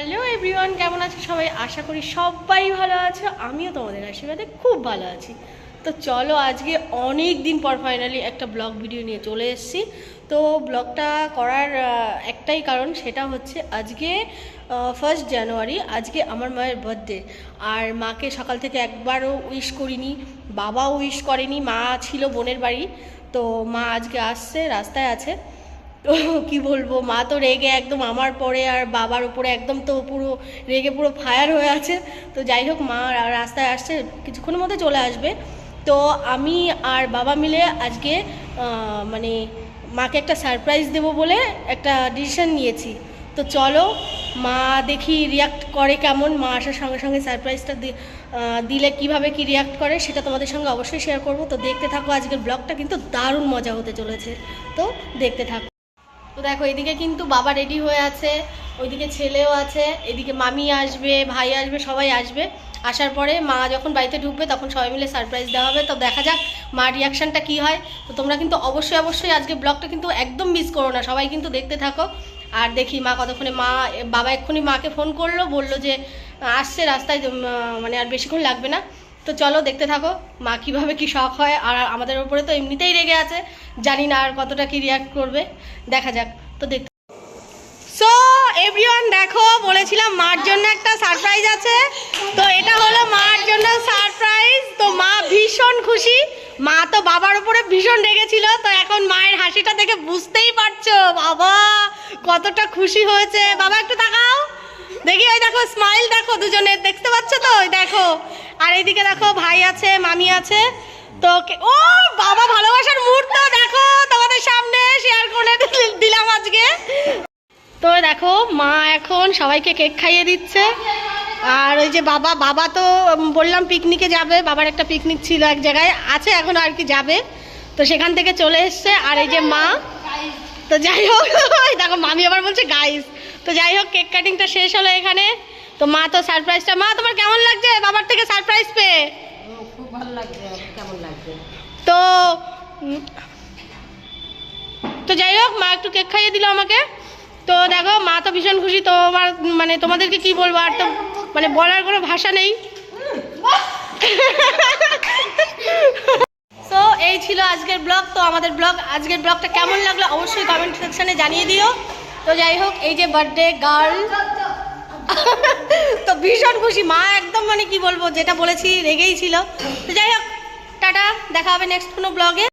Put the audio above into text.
Hello everyone, কেমন আছো সবাই? আশা করি সবাই ভালো আছো। আমিও তোমাদের আশীর্বাদে খুব ভালো আছি। তো চলো, আজকে অনেক দিন পর ফাইনালি একটা ব্লগ ভিডিও নিয়ে চলে এসেছি। তো ব্লগটা করার একটাই কারণ, সেটা হচ্ছে আজকে 1 জানুয়ারি, আজকে আমার মায়ের বার্থডে। আর মাকে সকাল থেকে একবারও উইশ করিনি, বাবাও উইশ করেনি, মা ছিল বোনের বাড়ি। তো মা আজকে আসছে, রাস্তায় আছে। তো কী বলবো, মা তো রেগে একদম আমার পরে আর বাবার উপরে একদম তো পুরো রেগে পুরো ফায়ার হয়ে আছে। তো যাই হোক, মা রাস্তায় আসছে, কিছুক্ষণের মধ্যে চলে আসবে। তো আমি আর বাবা মিলে আজকে মানে মাকে একটা সারপ্রাইজ দেবো বলে একটা ডিসিশন নিয়েছি। তো চলো, মা দেখি রিয়াক্ট করে কেমন, মা আসার সঙ্গে সঙ্গে সারপ্রাইজটা দিলে কিভাবে কি রিয়াক্ট করে সেটা তোমাদের সঙ্গে অবশ্যই শেয়ার করব। তো দেখতে থাকো, আজকের ব্লগটা কিন্তু দারুণ মজা হতে চলেছে। তো দেখতে থাকো। তো দেখো, এদিকে কিন্তু বাবা রেডি হয়ে আছে, ওইদিকে ছেলেও আছে, এদিকে মামি আসবে, ভাই আসবে, সবাই আসবে। আসার পরে মা যখন বাড়িতে ঢুকবে তখন সবাই মিলে সারপ্রাইজ দেওয়া হবে। তো দেখা যাক মার রিয়াকশানটা কী হয়। তো তোমরা কিন্তু অবশ্যই আজকে ব্লগটা কিন্তু একদম মিস করো না, সবাই কিন্তু দেখতে থাকো। আর দেখি মা কতক্ষণে, বাবা এক্ষুনি মাকে ফোন করলো, বললো যে আসছে রাস্তায়, মানে আর বেশিক্ষণ লাগবে না। তো চলো দেখতে থাকো মা কীভাবে কি শখ হয়। আর আমাদের উপরে তো এমনিতেই রেগে আছে, জানি না আর কতটা কি রিয়াক্ট করবে, দেখা যাক। তো দেখতে, সো এভরিওয়ান দেখো, বলেছিলাম মার জন্য একটা সারপ্রাইজ আছে। তো এটা হলো মার জন্য সারপ্রাইজ। তো মা ভীষণ খুশি। মা তো বাবার উপরে ভীষণ রেগেছিল, তো এখন মায়ের হাসিটা দেখে বুঝতেই পারছো বাবা কতটা খুশি হয়েছে। বাবা একটু তাকাও দেখি, ওই দেখো স্মাইল দেখো দুজনের, দেখতে পাচ্ছ তো? ওই দেখো, আর এইদিকে দেখো ভাই আছে, মামি আছে। তো ও বাবা, ভালোবাসার মুহূর্ত দেখো তোমাদের সামনে শেয়ার করে দিলাম আজকে। তো দেখো মা এখন সবাইকে কেক খাইয়ে দিচ্ছে। আর ওই যে বাবা তো বললাম পিকনিকে যাবে, বাবার একটা পিকনিক ছিল এক জায়গায়, আছে এখনো আর কি, যাবে। তো সেখান থেকে চলে এসছে। আর এই যে মা, তো যাই হোক দেখো মামি আবার বলছে গাইস। তো যাই হোক, কেক কাটিংটা শেষ হলো এখানে। তো মা তো সারপ্রাইজটা, মা তোমার কেমন লাগছে বাবার থেকে সারপ্রাইজ পেয়ে? খুব ভালো লাগছে। কেমন লাগছে? তো যাই হোক, মা একটু কেক খাইয়ে দিল আমাকে। তো দেখো মা তো ভীষণ খুশি। তো মানে তোমাদেরকে কি বলবো, আর তো মানে বলার কোনো ভাষা নেই। তো এই ছিল আজকের ব্লগ। তো আমাদের আজকের ব্লগটা কেমন লাগলো অবশ্যই কমেন্ট সেকশনে জানিয়ে দিও। তো যাই হোক, এই যে বার্থডে গার্ল তো ভীষণ খুশি মা, একদম মানে কি বলবো, যেটা বলেছি রেগেই ছিল। তো যাই হোক, টাটা, দেখা হবে নেক্সট কোনো ব্লগে।